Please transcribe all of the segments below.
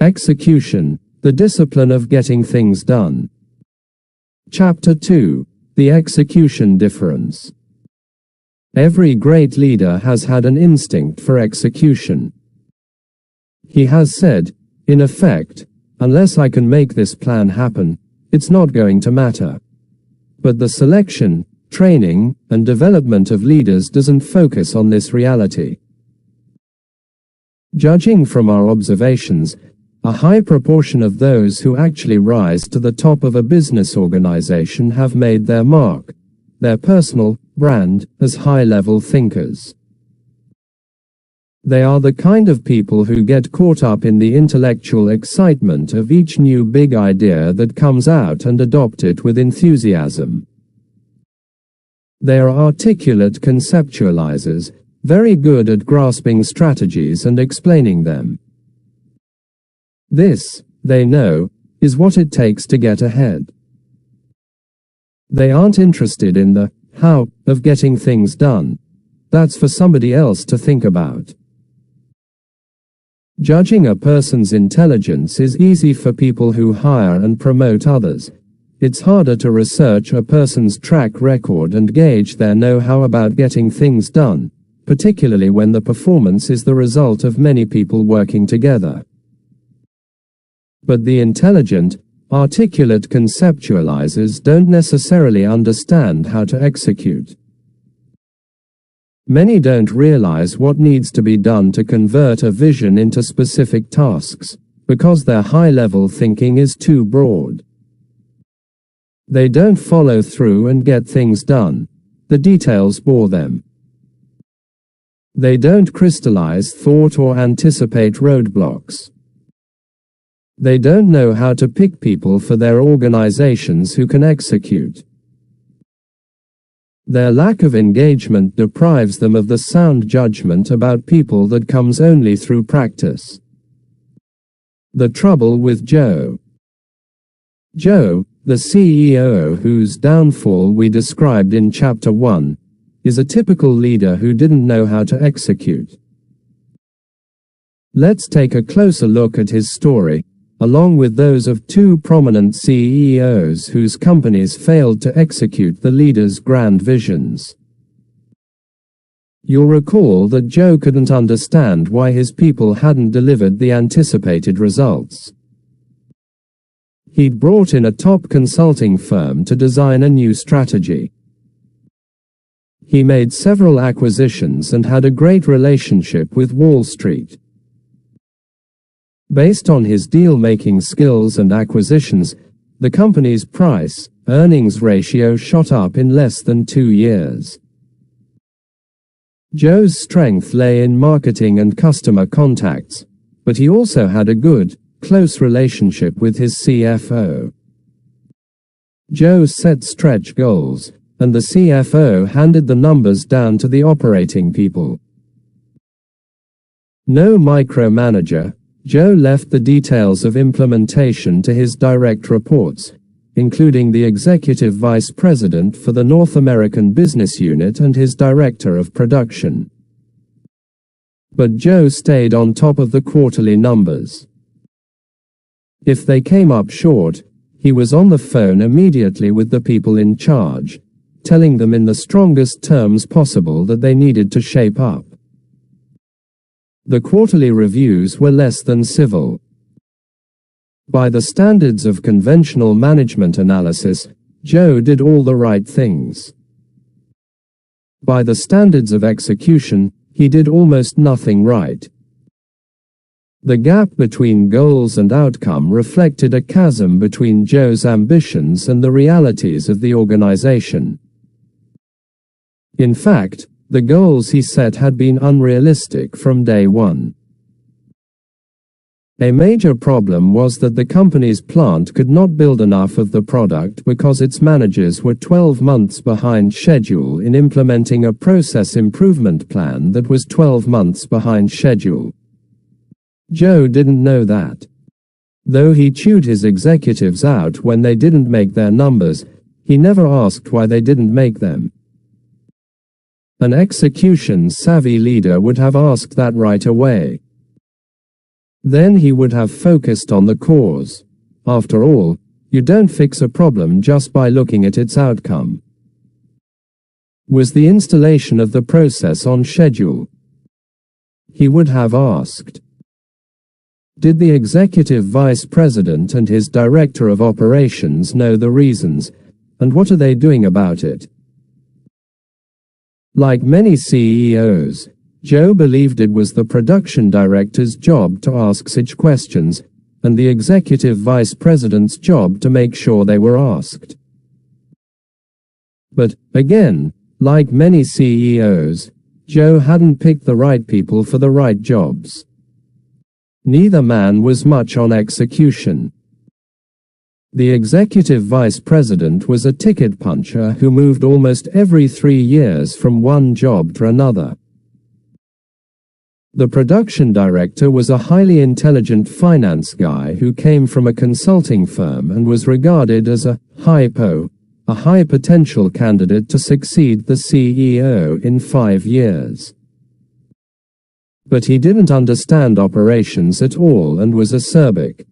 Execution, the discipline of getting things done. Chapter 2. The execution difference. Every great leader has had an instinct for execution. He has said, in effect, unless I can make this plan happen, it's not going to matter. But the selection, training, and development of leaders doesn't focus on this reality. Judging from our observations, a high proportion of those who actually rise to the top of a business organization have made their mark, their personal brand, as high-level thinkers. They are the kind of people who get caught up in the intellectual excitement of each new big idea that comes out and adopt it with enthusiasm. They are articulate conceptualizers, very good at grasping strategies and explaining them. This, they know, is what it takes to get ahead. They aren't interested in the how of getting things done. That's for somebody else to think about. Judging a person's intelligence is easy for people who hire and promote others. It's harder to research a person's track record and gauge their know-how about getting things done, particularly when the performance is the result of many people working together. But the intelligent, articulate conceptualizers don't necessarily understand how to execute. Many don't realize what needs to be done to convert a vision into specific tasks, because their high-level thinking is too broad. They don't follow through and get things done. The details bore them. They don't crystallize thought or anticipate roadblocks. They don't know how to pick people for their organizations who can execute. Their lack of engagement deprives them of the sound judgment about people that comes only through practice. The trouble with Joe. Joe, the CEO whose downfall we described in Chapter 1, is a typical leader who didn't know how to execute. Let's take a closer look at his story, along with those of two prominent CEOs whose companies failed to execute the leader's grand visions. You'll recall that Joe couldn't understand why his people hadn't delivered the anticipated results. He'd brought in a top consulting firm to design a new strategy. He made several acquisitions and had a great relationship with Wall Street. Based on his deal-making skills and acquisitions, the company's price-earnings ratio shot up in less than 2 years. Joe's strength lay in marketing and customer contacts, but he also had a good, close relationship with his CFO. Joe set stretch goals, and the CFO handed the numbers down to the operating people. No micromanager, Joe left the details of implementation to his direct reports, including the executive vice president for the North American business unit and his director of production. But Joe stayed on top of the quarterly numbers. If they came up short, he was on the phone immediately with the people in charge, telling them in the strongest terms possible that they needed to shape up. The quarterly reviews were less than civil. By the standards of conventional management analysis, Joe did all the right things. By the standards of execution, he did almost nothing right. The gap between goals and outcome reflected a chasm between Joe's ambitions and the realities of the organization. In fact, the goals he set had been unrealistic from day one. A major problem was that the company's plant could not build enough of the product because its managers were 12 months behind schedule in implementing a process improvement plan that was 12 months behind schedule. Joe didn't know that. Though he chewed his executives out when they didn't make their numbers, he never asked why they didn't make them. An execution-savvy leader would have asked that right away. Then he would have focused on the cause. After all, you don't fix a problem just by looking at its outcome. Was the installation of the process on schedule? He would have asked. Did the executive vice president and his director of operations know the reasons, and what are they doing about it? Like many CEOs, Joe believed it was the production director's job to ask such questions, and the executive vice president's job to make sure they were asked. But, again, like many CEOs, Joe hadn't picked the right people for the right jobs. Neither man was much on execution. The executive vice president was a ticket puncher who moved almost every 3 years from one job to another. The production director was a highly intelligent finance guy who came from a consulting firm and was regarded as a high-potential candidate to succeed the CEO in 5 years. But he didn't understand operations at all and was acerbic.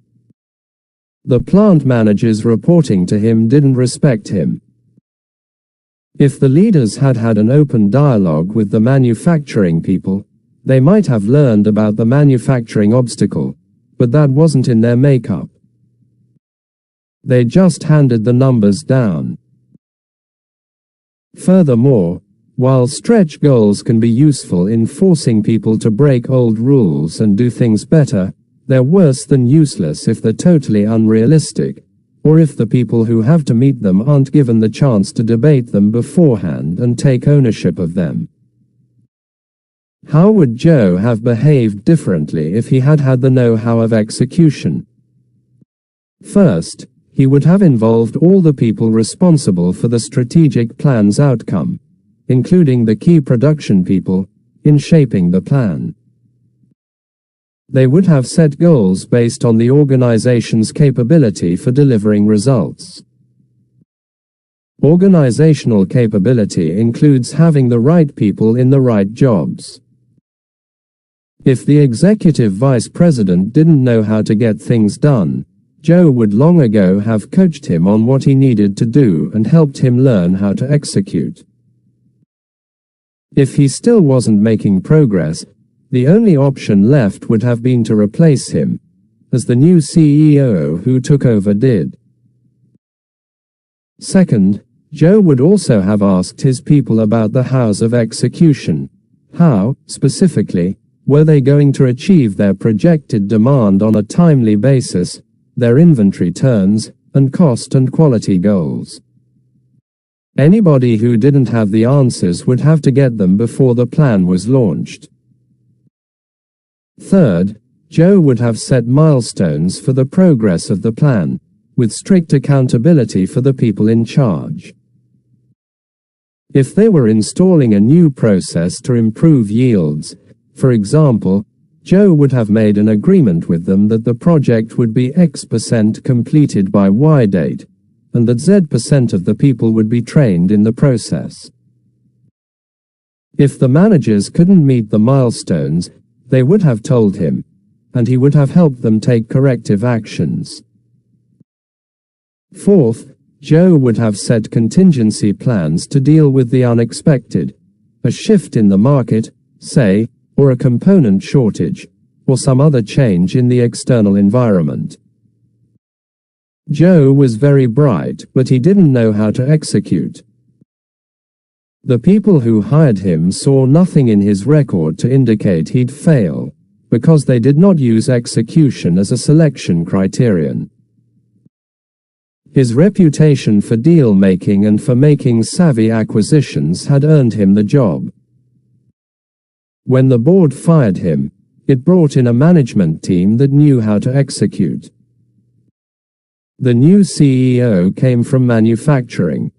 The plant managers reporting to him didn't respect him. If the leaders had had an open dialogue with the manufacturing people, they might have learned about the manufacturing obstacle, but that wasn't in their makeup. They just handed the numbers down. Furthermore, while stretch goals can be useful in forcing people to break old rules and do things better, they're worse than useless if they're totally unrealistic, or if the people who have to meet them aren't given the chance to debate them beforehand and take ownership of them. How would Joe have behaved differently if he had had the know-how of execution? First, he would have involved all the people responsible for the strategic plan's outcome, including the key production people, in shaping the plan. They would have set goals based on the organization's capability for delivering results. Organizational capability includes having the right people in the right jobs. If the executive vice president didn't know how to get things done, Joe would long ago have coached him on what he needed to do and helped him learn how to execute. If he still wasn't making progress, the only option left would have been to replace him, as the new CEO who took over did. Second, Joe would also have asked his people about the hows of execution. How, specifically, were they going to achieve their projected demand on a timely basis, their inventory turns, and cost and quality goals? Anybody who didn't have the answers would have to get them before the plan was launched. Third, Joe would have set milestones for the progress of the plan, with strict accountability for the people in charge. If they were installing a new process to improve yields, for example, Joe would have made an agreement with them that the project would be X% completed by Y date, and that Z% of the people would be trained in the process. If the managers couldn't meet the milestones, they would have told him, and he would have helped them take corrective actions. Fourth, Joe would have set contingency plans to deal with the unexpected, a shift in the market, say, or a component shortage, or some other change in the external environment. Joe was very bright, but he didn't know how to execute. The people who hired him saw nothing in his record to indicate he'd fail, because they did not use execution as a selection criterion. His reputation for deal-making and for making savvy acquisitions had earned him the job. When the board fired him, it brought in a management team that knew how to execute. The new CEO came from manufacturing.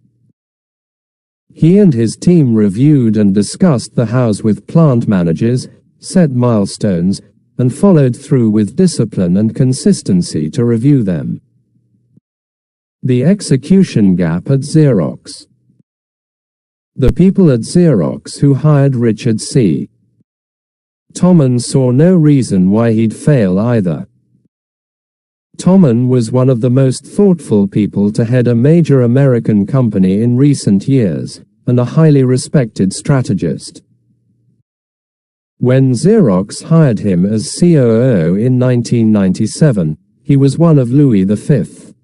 He and his team reviewed and discussed the hows with plant managers, set milestones, and followed through with discipline and consistency to review them. The execution gap at Xerox. The people at Xerox who hired Richard C. Tommen saw no reason why he'd fail either. Tommen was one of the most thoughtful people to head a major American company in recent years, and a highly respected strategist. When Xerox hired him as COO in 1997, he was one of Louis V.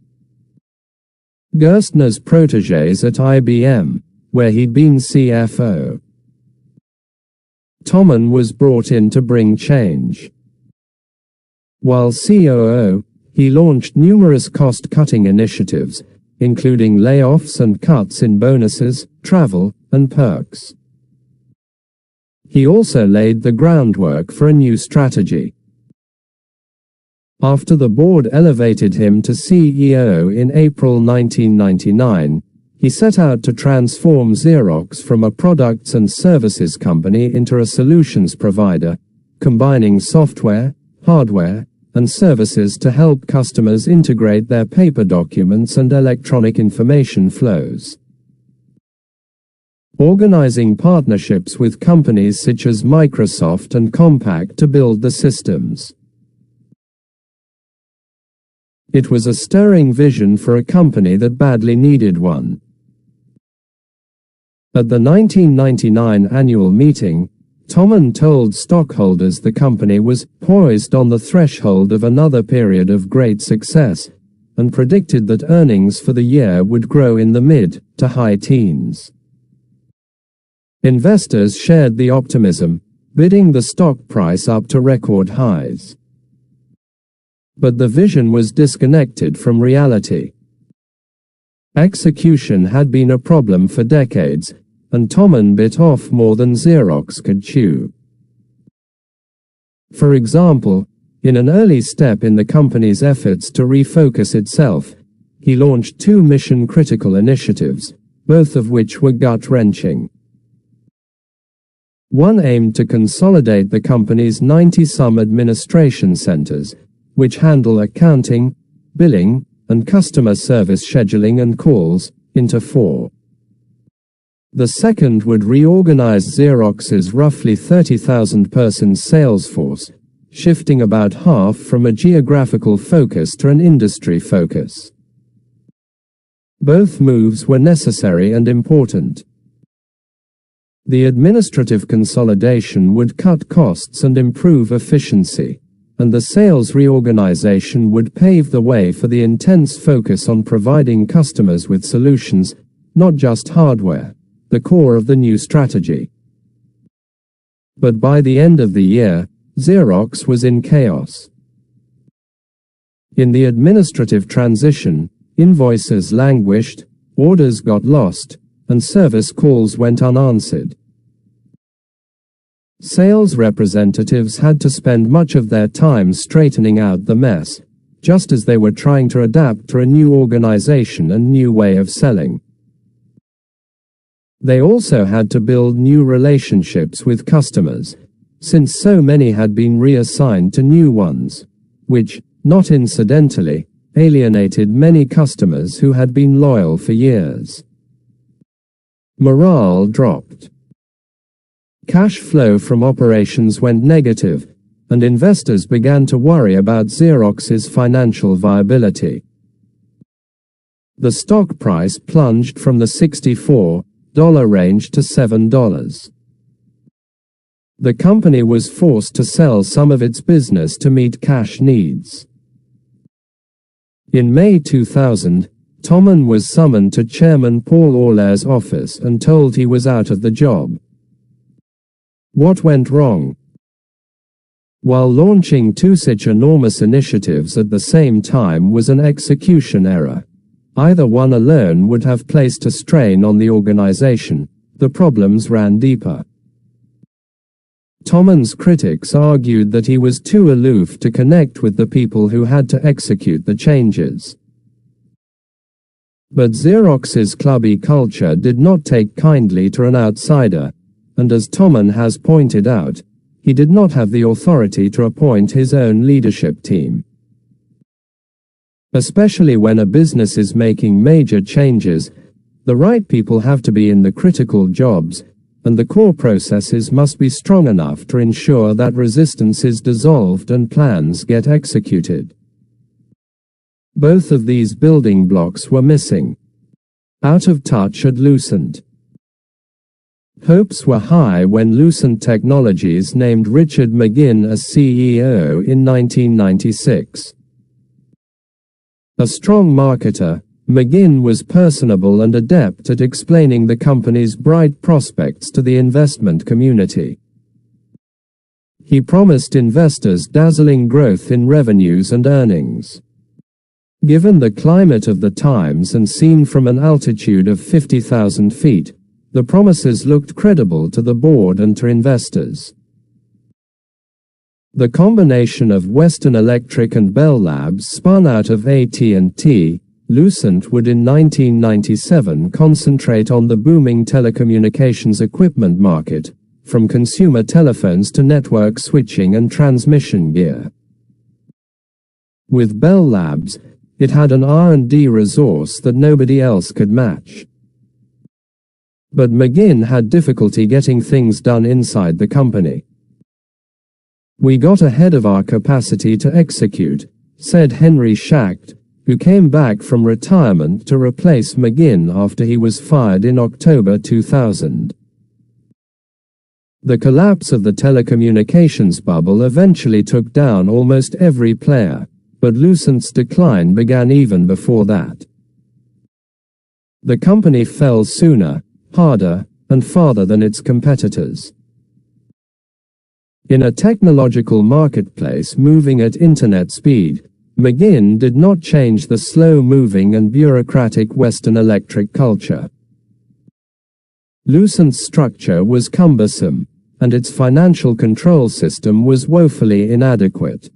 Gerstner's protégés at IBM, where he'd been CFO. Tommen was brought in to bring change. While COO, he launched numerous cost-cutting initiatives, including layoffs and cuts in bonuses, travel, and perks. He also laid the groundwork for a new strategy. After the board elevated him to CEO in April 1999, he set out to transform Xerox from a products and services company into a solutions provider, combining software, hardware, and services to help customers integrate their paper documents and electronic information flows. Organizing partnerships with companies such as Microsoft and Compaq to build the systems. It was a stirring vision for a company that badly needed one. At the 1999 annual meeting, Tommen told stockholders the company was poised on the threshold of another period of great success, and predicted that earnings for the year would grow in the mid to high teens. Investors shared the optimism, bidding the stock price up to record highs. But the vision was disconnected from reality. Execution had been a problem for decades, and Tommen bit off more than Xerox could chew. For example, in an early step in the company's efforts to refocus itself, he launched two mission-critical initiatives, both of which were gut-wrenching. One aimed to consolidate the company's 90-some administration centers, which handle accounting, billing, and customer service scheduling and calls, into 4. The second would reorganize Xerox's roughly 30,000-person sales force, shifting about half from a geographical focus to an industry focus. Both moves were necessary and important. The administrative consolidation would cut costs and improve efficiency, and the sales reorganization would pave the way for the intense focus on providing customers with solutions, not just hardware, the core of the new strategy. But by the end of the year, Xerox was in chaos. In the administrative transition, invoices languished, orders got lost, and service calls went unanswered. Sales representatives had to spend much of their time straightening out the mess, just as they were trying to adapt to a new organization and new way of selling. They also had to build new relationships with customers, since so many had been reassigned to new ones, which, not incidentally, alienated many customers who had been loyal for years. Morale dropped. Cash flow from operations went negative, and investors began to worry about Xerox's financial viability. The stock price plunged from the $64 range to $7. The company was forced to sell some of its business to meet cash needs. In May 2000, Tommen was summoned to Chairman Paul Auler's office and told he was out of the job. What went wrong? While launching two such enormous initiatives at the same time was an execution error. Either one alone would have placed a strain on the organization. The problems ran deeper. Tommen's critics argued that he was too aloof to connect with the people who had to execute the changes. But Xerox's clubby culture did not take kindly to an outsider, and as Tommen has pointed out, he did not have the authority to appoint his own leadership team. Especially when a business is making major changes, the right people have to be in the critical jobs, and the core processes must be strong enough to ensure that resistance is dissolved and plans get executed. Both of these building blocks were missing. Out of touch at Lucent. Hopes were high when Lucent Technologies named Richard McGinn as CEO in 1996. A strong marketer, McGinn was personable and adept at explaining the company's bright prospects to the investment community. He promised investors dazzling growth in revenues and earnings. Given the climate of the times and seen from an altitude of 50,000 feet, the promises looked credible to the board and to investors. The combination of Western Electric and Bell Labs spun out of AT&T. Lucent would in 1997 concentrate on the booming telecommunications equipment market, from consumer telephones to network switching and transmission gear. With Bell Labs, it had an R&D resource that nobody else could match. But McGinn had difficulty getting things done inside the company. "We got ahead of our capacity to execute," said Henry Schacht, who came back from retirement to replace McGinn after he was fired in October 2000. The collapse of the telecommunications bubble eventually took down almost every player, but Lucent's decline began even before that. The company fell sooner, harder, and farther than its competitors. In a technological marketplace moving at internet speed, McGinn did not change the slow-moving and bureaucratic Western Electric culture. Lucent's structure was cumbersome, and its financial control system was woefully inadequate.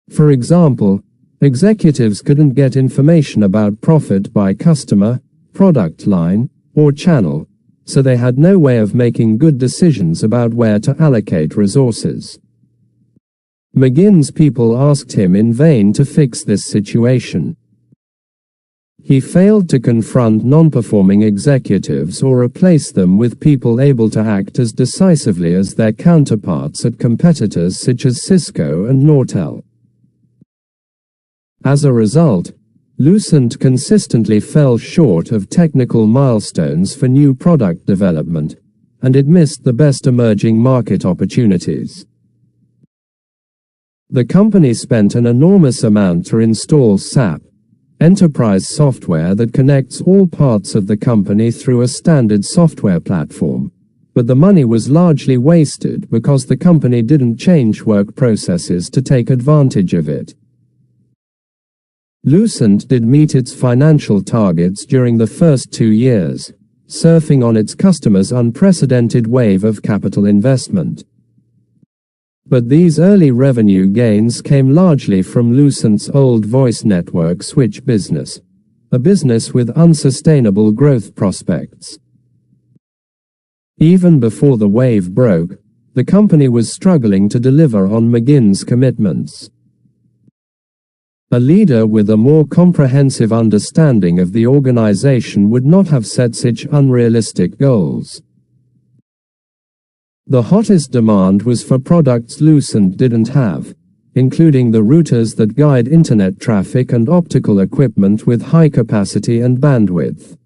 For example, executives couldn't get information about profit by customer, product line, or channel, so they had no way of making good decisions about where to allocate resources. McGinn's people asked him in vain to fix this situation. He failed to confront non-performing executives or replace them with people able to act as decisively as their counterparts at competitors such as Cisco and Nortel. As a result, Lucent consistently fell short of technical milestones for new product development, and it missed the best emerging market opportunities. The company spent an enormous amount to install SAP, enterprise software that connects all parts of the company through a standard software platform, but the money was largely wasted because the company didn't change work processes to take advantage of it. Lucent did meet its financial targets during the first 2 years, surfing on its customers' unprecedented wave of capital investment. But these early revenue gains came largely from Lucent's old voice network switch business, a business with unsustainable growth prospects. Even before the wave broke, the company was struggling to deliver on McGinn's commitments. A leader with a more comprehensive understanding of the organization would not have set such unrealistic goals. The hottest demand was for products Lucent didn't have, including the routers that guide internet traffic and optical equipment with high capacity and bandwidth.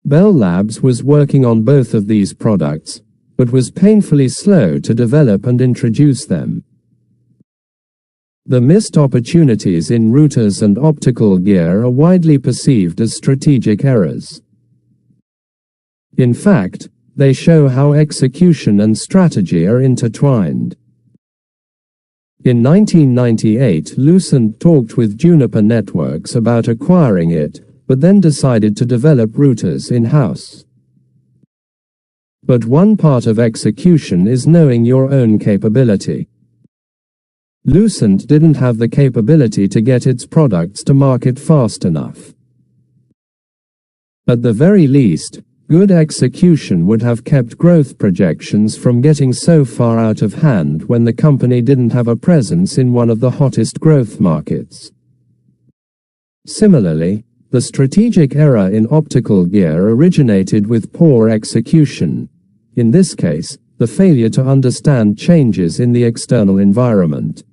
Bell Labs was working on both of these products, but was painfully slow to develop and introduce them. The missed opportunities in routers and optical gear are widely perceived as strategic errors. In fact, they show how execution and strategy are intertwined. In 1998, Lucent talked with Juniper Networks about acquiring it, but then decided to develop routers in-house. But one part of execution is knowing your own capability. Lucent didn't have the capability to get its products to market fast enough. At the very least, good execution would have kept growth projections from getting so far out of hand when the company didn't have a presence in one of the hottest growth markets. Similarly, The strategic error in optical gear originated with poor execution. In this case, the failure to understand changes in the external environment.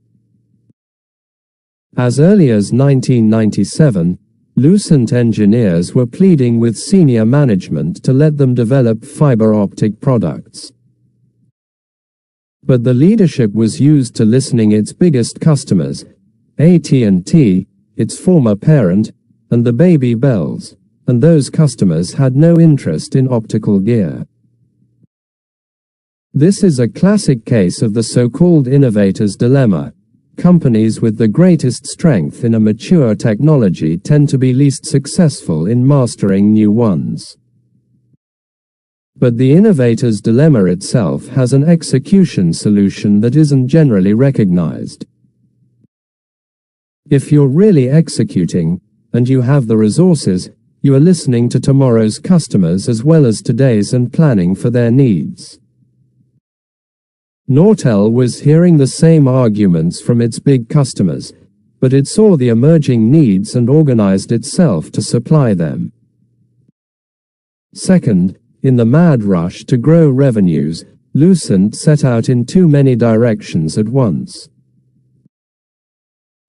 As early as 1997, Lucent engineers were pleading with senior management to let them develop fiber optic products. But the leadership was used to listening its biggest customers, AT&T, its former parent, and the baby bells, and those customers had no interest in optical gear. This is a classic case of the so-called innovator's dilemma. Companies with the greatest strength in a mature technology tend to be least successful in mastering new ones. But the innovator's dilemma itself has an execution solution that isn't generally recognized. If you're really executing, and you have the resources, you are listening to tomorrow's customers as well as today's and planning for their needs. Nortel was hearing the same arguments from its big customers, but it saw the emerging needs and organized itself to supply them. Second, in the mad rush to grow revenues, Lucent set out in too many directions at once.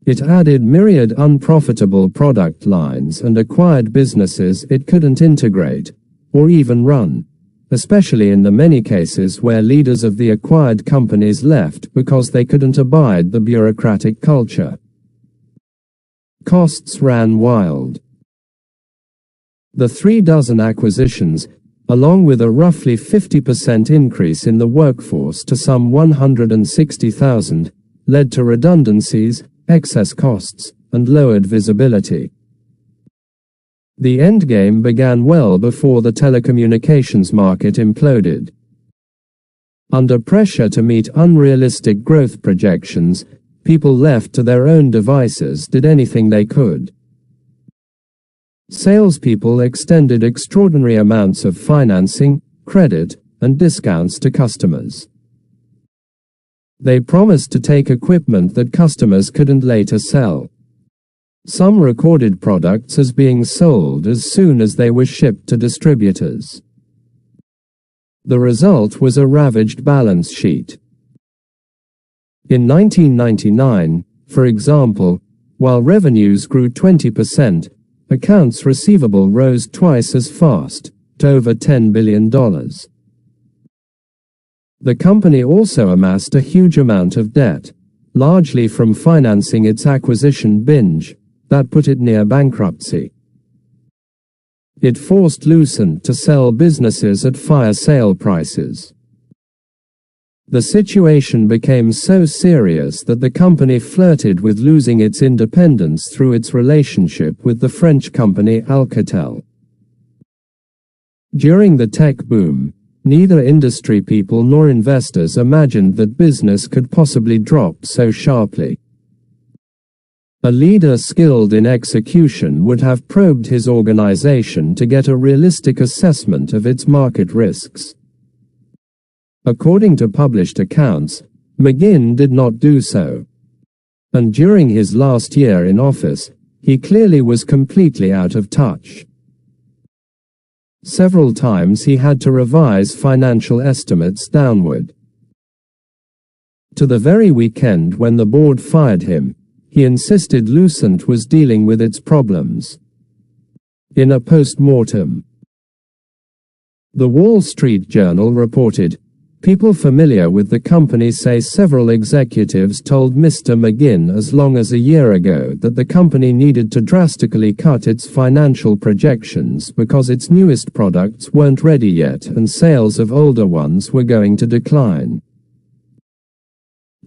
It added myriad unprofitable product lines and acquired businesses it couldn't integrate, or even run, especially in the many cases where leaders of the acquired companies left because they couldn't abide the bureaucratic culture. Costs ran wild. The 36 acquisitions, along with a roughly 50% increase in the workforce to some 160,000, led to redundancies, excess costs, and lowered visibility. The endgame began well before the telecommunications market imploded. Under pressure to meet unrealistic growth projections, people left to their own devices did anything they could. Salespeople extended extraordinary amounts of financing, credit, and discounts to customers. They promised to take equipment that customers couldn't later sell. Some recorded products as being sold as soon as they were shipped to distributors. The result was a ravaged balance sheet. In 1999, for example, while revenues grew 20%, accounts receivable rose twice as fast, to over $10 billion. The company also amassed a huge amount of debt, largely from financing its acquisition binge, that put it near bankruptcy. It forced Lucent to sell businesses at fire sale prices. The situation became so serious that the company flirted with losing its independence through its relationship with the French company Alcatel. During the tech boom, neither industry people nor investors imagined that business could possibly drop so sharply. A leader skilled in execution would have probed his organization to get a realistic assessment of its market risks. According to published accounts, McGinn did not do so. And during his last year in office, he clearly was completely out of touch. Several times he had to revise financial estimates downward. To the very weekend when the board fired him, he insisted Lucent was dealing with its problems. In a post-mortem, the Wall Street Journal reported, people familiar with the company say several executives told Mr. McGinn as long as a year ago that the company needed to drastically cut its financial projections because its newest products weren't ready yet and sales of older ones were going to decline.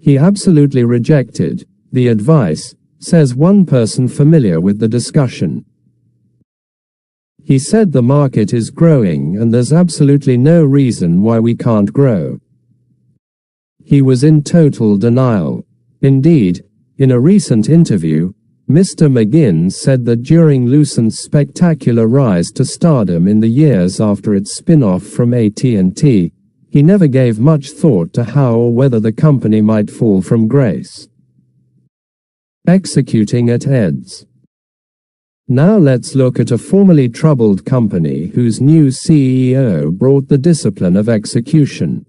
He absolutely rejected the advice, says one person familiar with the discussion. He said the market is growing and there's absolutely no reason why we can't grow. He was in total denial. Indeed, in a recent interview, Mr. McGinn said that during Lucent's spectacular rise to stardom in the years after its spin-off from AT&T, he never gave much thought to how or whether the company might fall from grace. Executing at heads. Now let's look at a formerly troubled company whose new CEO brought the discipline of execution.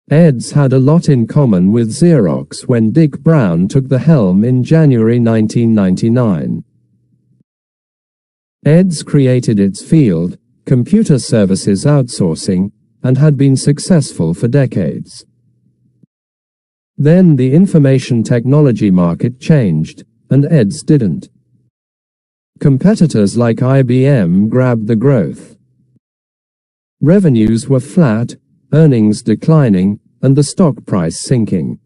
Eds had a lot in common with Xerox when Dick Brown took the helm in January 1999. Eds created its field, computer services outsourcing, and had been successful for decades. Then the information technology market changed, and Eds didn't. Competitors like IBM grabbed the growth. Revenues were flat, earnings declining, and the stock price sinking.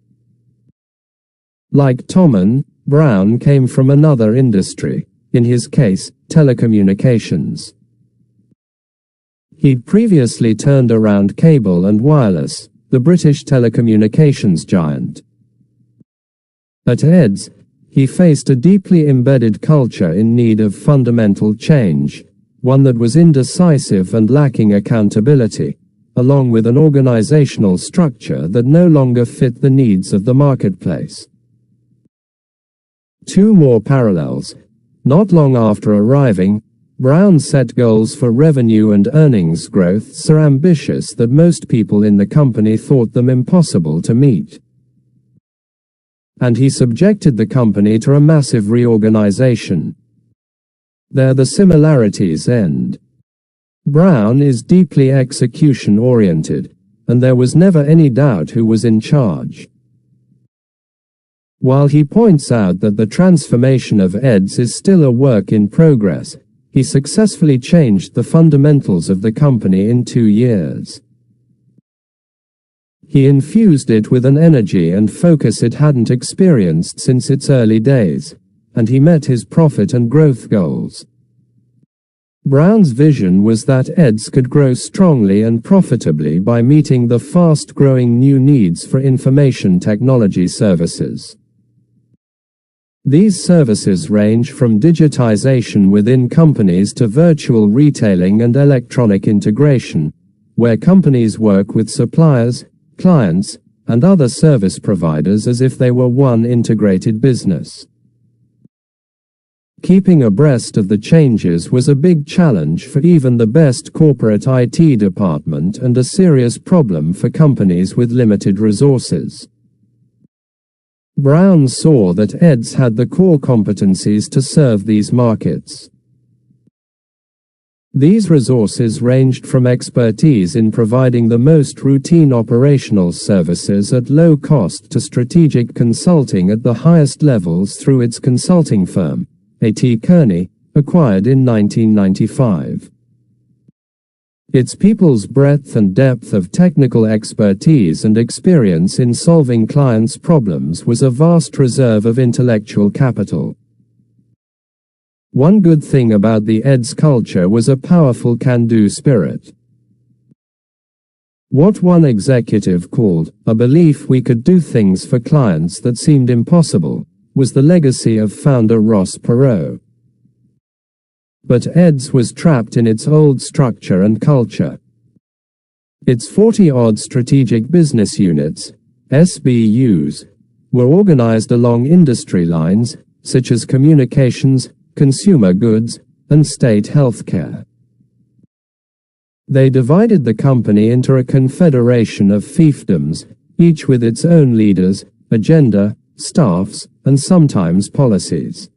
Like Tommen, Brown came from another industry, in his case, telecommunications. He'd previously turned around Cable and Wireless, the British telecommunications giant. At Eds, he faced a deeply embedded culture in need of fundamental change, one that was indecisive and lacking accountability, along with an organizational structure that no longer fit the needs of the marketplace. Two more parallels. Not long after arriving, Brown set goals for revenue and earnings growth so ambitious that most people in the company thought them impossible to meet. And he subjected the company to a massive reorganization. There the similarities end. Brown is deeply execution-oriented, and there was never any doubt who was in charge. While he points out that the transformation of Eds is still a work in progress, he successfully changed the fundamentals of the company in 2 years. He infused it with an energy and focus it hadn't experienced since its early days, and he met his profit and growth goals. Brown's vision was that Eds could grow strongly and profitably by meeting the fast-growing new needs for information technology services. These services range from digitization within companies to virtual retailing and electronic integration, where companies work with suppliers, clients, and other service providers as if they were one integrated business. Keeping abreast of the changes was a big challenge for even the best corporate IT department and a serious problem for companies with limited resources. Brown saw that Eds had the core competencies to serve these markets. These resources ranged from expertise in providing the most routine operational services at low cost to strategic consulting at the highest levels through its consulting firm, A.T. Kearney, acquired in 1995. Its people's breadth and depth of technical expertise and experience in solving clients' problems was a vast reserve of intellectual capital. One good thing about the Eds culture was a powerful can-do spirit. What one executive called a belief we could do things for clients that seemed impossible was the legacy of founder Ross Perot. But Eds was trapped in its old structure and culture. Its 40-odd strategic business units, SBUs, were organized along industry lines, such as communications, consumer goods, and state healthcare. They divided the company into a confederation of fiefdoms, each with its own leaders, agenda, staffs, and sometimes policies.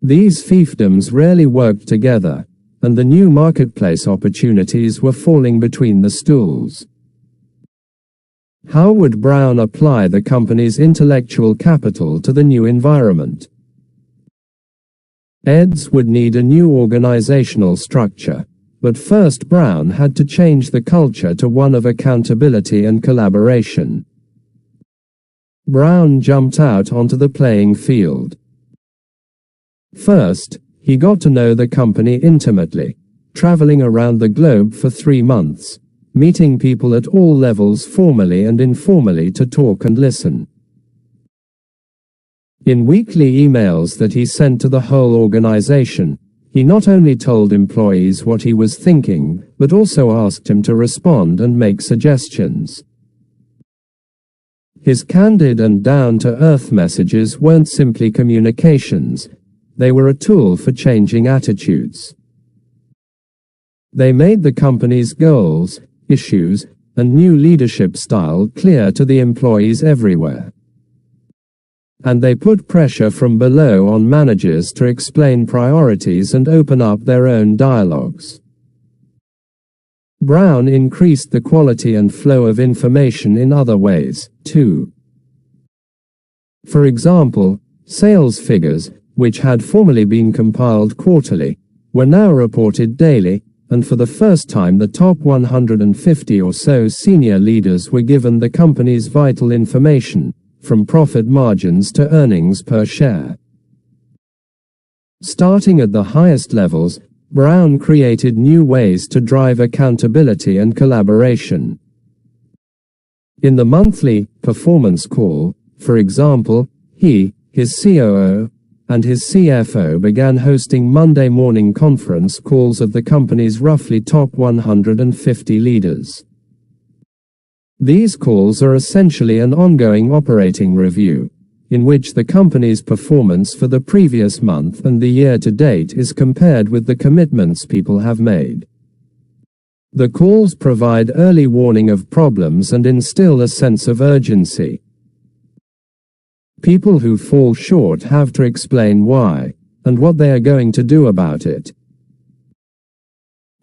These fiefdoms rarely worked together, and the new marketplace opportunities were falling between the stools. How would Brown apply the company's intellectual capital to the new environment? Eds would need a new organizational structure, but first Brown had to change the culture to one of accountability and collaboration. Brown jumped out onto the playing field. First, he got to know the company intimately, traveling around the globe for 3 months, meeting people at all levels formally and informally to talk and listen. In weekly emails that he sent to the whole organization, he not only told employees what he was thinking, but also asked them to respond and make suggestions. His candid and down-to-earth messages weren't simply communications, They were a tool for changing attitudes. They made the company's goals, issues, and new leadership style clear to the employees everywhere. And they put pressure from below on managers to explain priorities and open up their own dialogues. Brown increased the quality and flow of information in other ways, too. For example, sales figures, which had formerly been compiled quarterly, were now reported daily, and for the first time the top 150 or so senior leaders were given the company's vital information, from profit margins to earnings per share. Starting at the highest levels, Brown created new ways to drive accountability and collaboration. In the monthly performance call, for example, he, his COO, and his CFO began hosting Monday morning conference calls of the company's roughly top 150 leaders. These calls are essentially an ongoing operating review, in which the company's performance for the previous month and the year to date is compared with the commitments people have made. The calls provide early warning of problems and instill a sense of urgency. People who fall short have to explain why, and what they are going to do about it.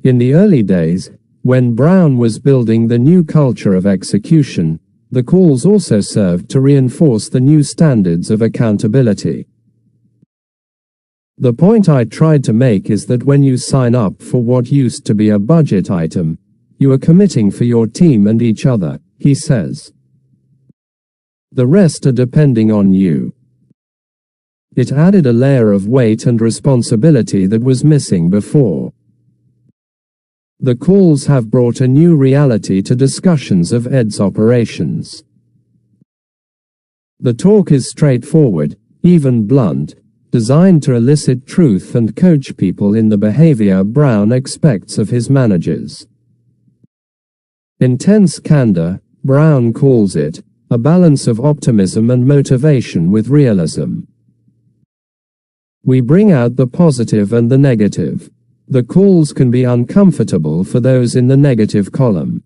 In the early days, when Brown was building the new culture of execution, the calls also served to reinforce the new standards of accountability. The point I tried to make is that when you sign up for what used to be a budget item, you are committing for your team and each other, he says. The rest are depending on you. It added a layer of weight and responsibility that was missing before. The calls have brought a new reality to discussions of Ed's operations. The talk is straightforward, even blunt, designed to elicit truth and coach people in the behavior Brown expects of his managers. Intense candor, Brown calls it, a balance of optimism and motivation with realism. We bring out the positive and the negative. The calls can be uncomfortable for those in the negative column.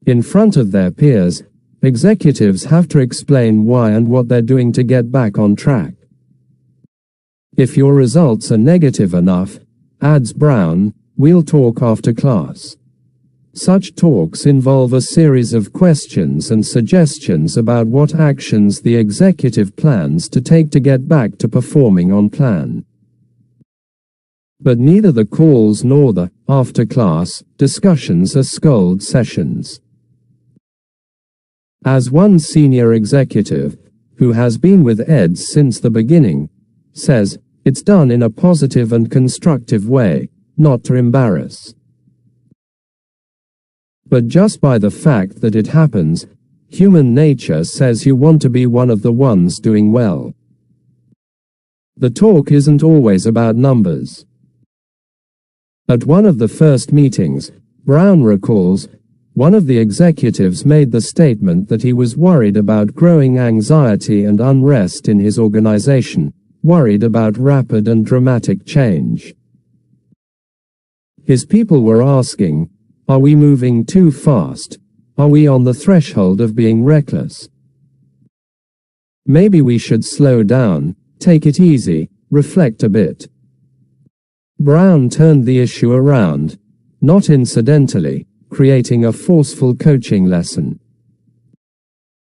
In front of their peers, executives have to explain why and what they're doing to get back on track. If your results are negative enough, adds Brown, we'll talk after class. Such talks involve a series of questions and suggestions about what actions the executive plans to take to get back to performing on plan. But neither the calls nor the after-class discussions are scold sessions. As one senior executive, who has been with Ed since the beginning, says, it's done in a positive and constructive way, not to embarrass. But just by the fact that it happens, human nature says you want to be one of the ones doing well. The talk isn't always about numbers. At one of the first meetings, Brown recalls, one of the executives made the statement that he was worried about growing anxiety and unrest in his organization, worried about rapid and dramatic change. His people were asking, are we moving too fast? Are we on the threshold of being reckless? Maybe we should slow down, take it easy, reflect a bit. Brown turned the issue around, not incidentally, creating a forceful coaching lesson.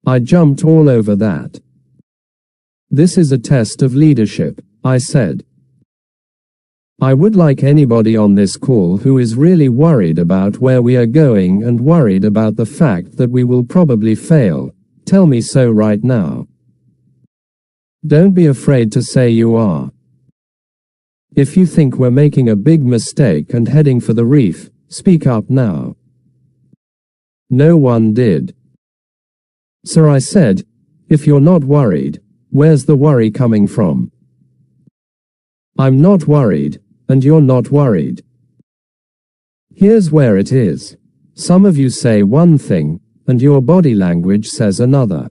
I jumped all over that. This is a test of leadership, I said. I would like anybody on this call who is really worried about where we are going and worried about the fact that we will probably fail, tell me so right now. Don't be afraid to say you are. If you think we're making a big mistake and heading for the reef, speak up now. No one did. So I said, if you're not worried, where's the worry coming from? I'm not worried, and you're not worried. Here's where it is. Some of you say one thing, and your body language says another.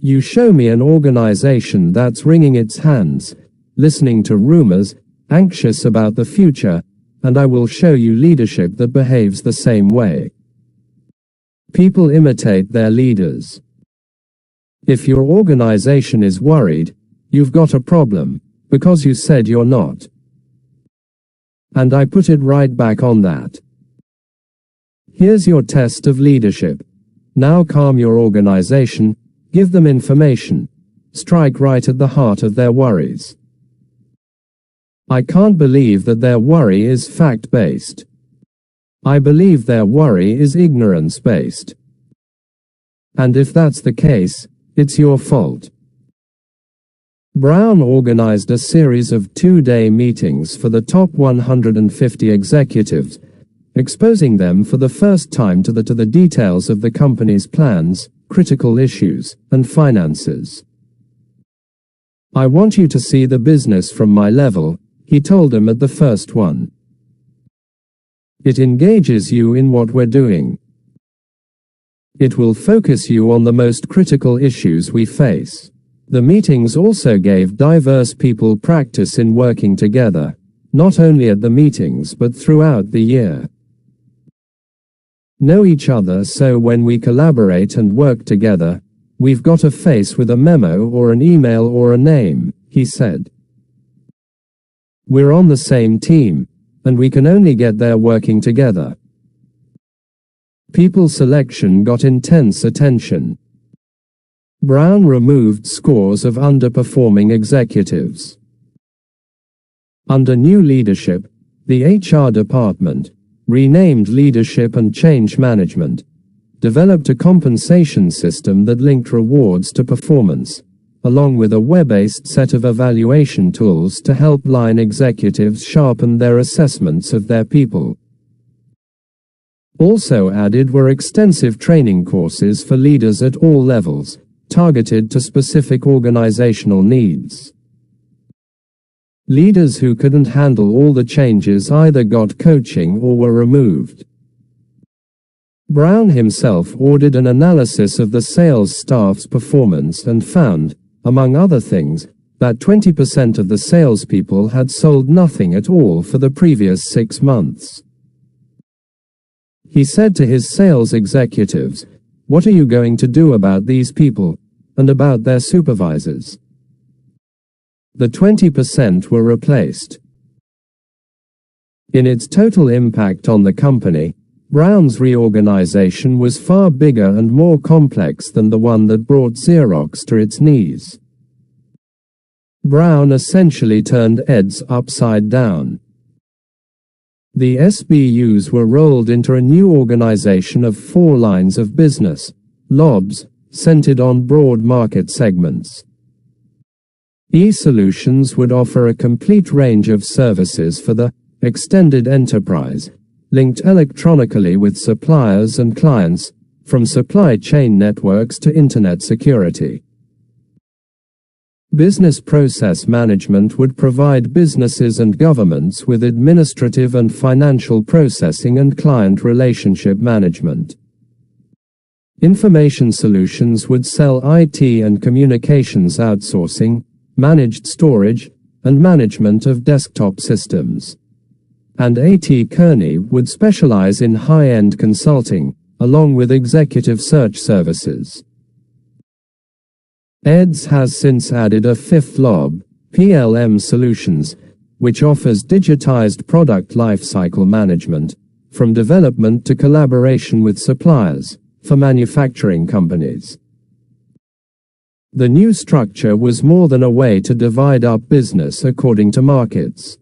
You show me an organization that's wringing its hands, listening to rumors, anxious about the future, and I will show you leadership that behaves the same way. People imitate their leaders. If your organization is worried, you've got a problem, because you said you're not. And I put it right back on that. Here's your test of leadership. Now calm your organization, give them information, strike right at the heart of their worries. I can't believe that their worry is fact-based. I believe their worry is ignorance-based. And if that's the case, it's your fault. Brown organized a series of two-day meetings for the top 150 executives, exposing them for the first time to the details of the company's plans, critical issues, and finances. I want you to see the business from my level, he told them at the first one. It engages you in what we're doing. It will focus you on the most critical issues we face. The meetings also gave diverse people practice in working together, not only at the meetings but throughout the year. Know each other so when we collaborate and work together, we've got a face with a memo or an email or a name, he said. We're on the same team, and we can only get there working together. People selection got intense attention. Brown removed scores of underperforming executives. Under new leadership, the HR department, renamed Leadership and Change Management, developed a compensation system that linked rewards to performance, along with a web-based set of evaluation tools to help line executives sharpen their assessments of their people. Also added were extensive training courses for leaders at all levels, targeted to specific organizational needs. Leaders who couldn't handle all the changes either got coaching or were removed. Brown himself ordered an analysis of the sales staff's performance and found, among other things, that 20% of the salespeople had sold nothing at all for the previous 6 months. He said to his sales executives, "What are you going to do about these people, and about their supervisors?" The 20% were replaced. In its total impact on the company, Brown's reorganization was far bigger and more complex than the one that brought Xerox to its knees. Brown essentially turned EDS upside down. The SBUs were rolled into a new organization of 4 lines of business, LOBs, centered on broad market segments. E-Solutions would offer a complete range of services for the extended enterprise, linked electronically with suppliers and clients, from supply chain networks to internet security. Business Process Management would provide businesses and governments with administrative and financial processing and client relationship management. Information Solutions would sell IT and communications outsourcing, managed storage, and management of desktop systems. And A.T. Kearney would specialize in high-end consulting, along with executive search services. EDS has since added a 5th LOB, PLM Solutions, which offers digitized product lifecycle management, from development to collaboration with suppliers, for manufacturing companies. The new structure was more than a way to divide up business according to markets.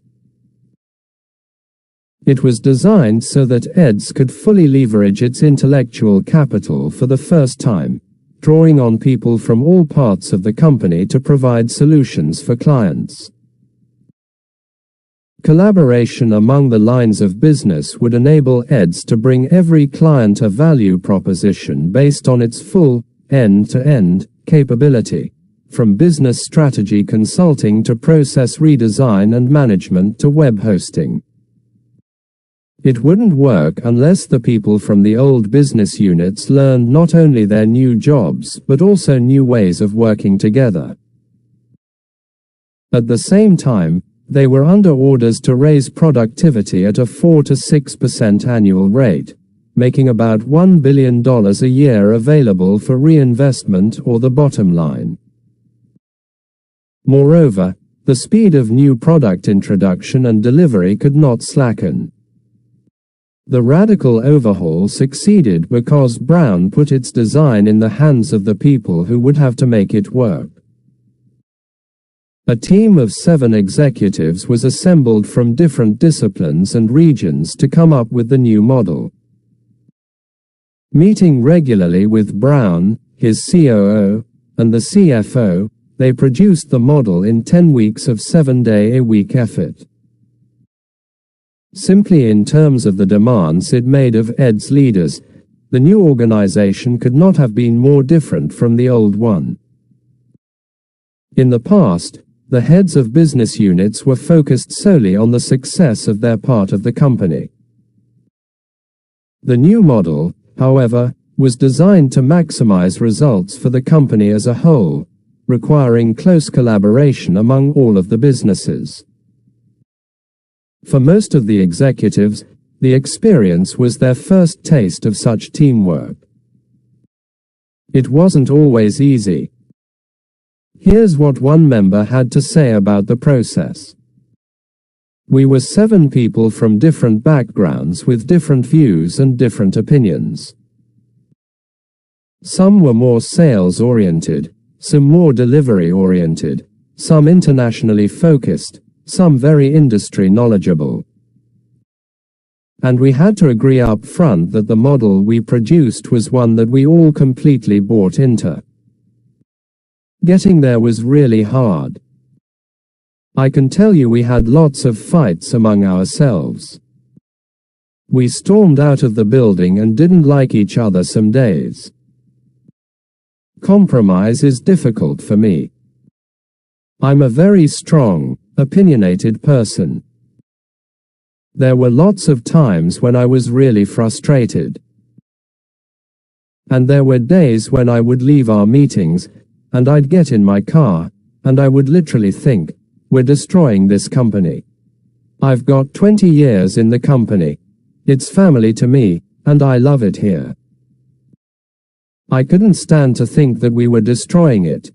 It was designed so that EDS could fully leverage its intellectual capital for the first time, drawing on people from all parts of the company to provide solutions for clients. Collaboration among the lines of business would enable EDS to bring every client a value proposition based on its full, end-to-end, capability, from business strategy consulting to process redesign and management to web hosting. It wouldn't work unless the people from the old business units learned not only their new jobs but also new ways of working together. At the same time, they were under orders to raise productivity at a 4 to 6% annual rate, making about $1 billion a year available for reinvestment or the bottom line. Moreover, the speed of new product introduction and delivery could not slacken. The radical overhaul succeeded because Brown put its design in the hands of the people who would have to make it work. A team of 7 executives was assembled from different disciplines and regions to come up with the new model. Meeting regularly with Brown, his COO, and the CFO, they produced the model in 10 weeks of 7-day-a-week effort. Simply in terms of the demands it made of Ed's leaders, the new organization could not have been more different from the old one. In the past, the heads of business units were focused solely on the success of their part of the company. The new model, however, was designed to maximize results for the company as a whole, requiring close collaboration among all of the businesses. For most of the executives, the experience was their first taste of such teamwork. It wasn't always easy. Here's what one member had to say about the process. We were 7 people from different backgrounds with different views and different opinions. Some were more sales-oriented, some more delivery-oriented, some internationally focused, some very industry knowledgeable. And we had to agree up front that the model we produced was one that we all completely bought into. Getting there was really hard. I can tell you we had lots of fights among ourselves. We stormed out of the building and didn't like each other some days. Compromise is difficult for me. I'm a very strong, opinionated person. There were lots of times when I was really frustrated. And there were days when I would leave our meetings, and I'd get in my car, and I would literally think, we're destroying this company. I've got 20 years in the company. It's family to me, and I love it here. I couldn't stand to think that we were destroying it.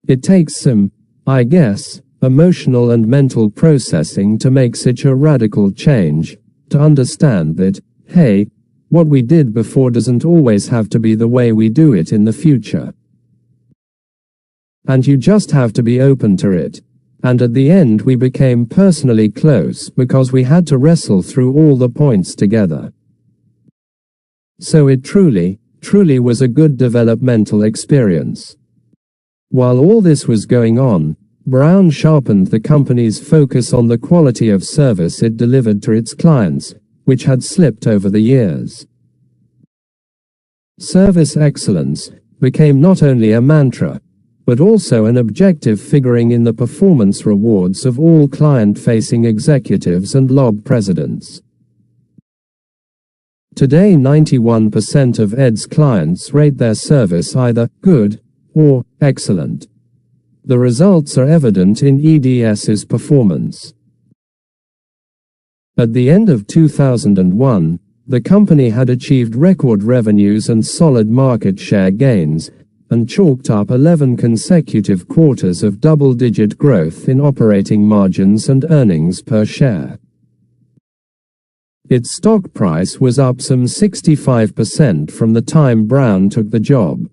It takes some, I guess, emotional and mental processing to make such a radical change, to understand that, hey, what we did before doesn't always have to be the way we do it in the future. And you just have to be open to it. And at the end we became personally close because we had to wrestle through all the points together. So it truly was a good developmental experience. While all this was going on, Brown sharpened the company's focus on the quality of service it delivered to its clients, which had slipped over the years. Service excellence became not only a mantra, but also an objective figuring in the performance rewards of all client-facing executives and LOB presidents. Today 91% of Ed's clients rate their service either good or excellent. The results are evident in EDS's performance. At the end of 2001, the company had achieved record revenues and solid market share gains, and chalked up 11 consecutive quarters of double-digit growth in operating margins and earnings per share. Its stock price was up some 65% from the time Brown took the job.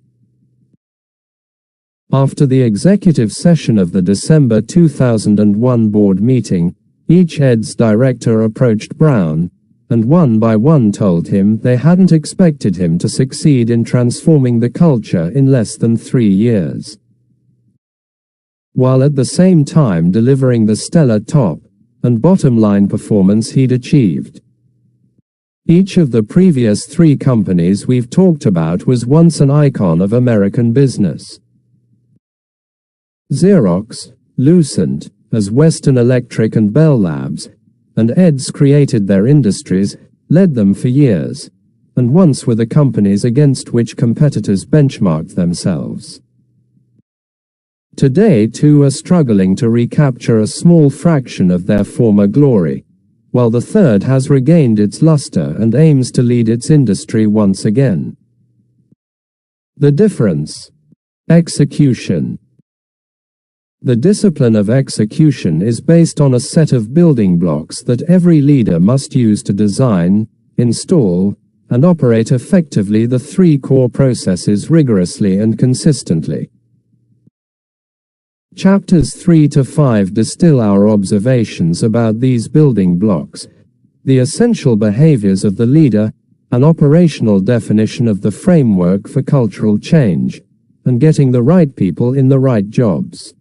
After the executive session of the December 2001 board meeting, each Ed's director approached Brown, and one by one told him they hadn't expected him to succeed in transforming the culture in less than 3 years, while at the same time delivering the stellar top and bottom line performance he'd achieved. Each of the previous 3 companies we've talked about was once an icon of American business. Xerox, Lucent, as Western Electric and Bell Labs, and EDs created their industries, led them for years, and once were the companies against which competitors benchmarked themselves. Today two are struggling to recapture a small fraction of their former glory, while the third has regained its luster and aims to lead its industry once again. The difference: execution. The discipline of execution is based on a set of building blocks that every leader must use to design, install, and operate effectively the three core processes rigorously and consistently. Chapters 3 to 5 distill our observations about these building blocks, the essential behaviors of the leader, an operational definition of the framework for cultural change, and getting the right people in the right jobs.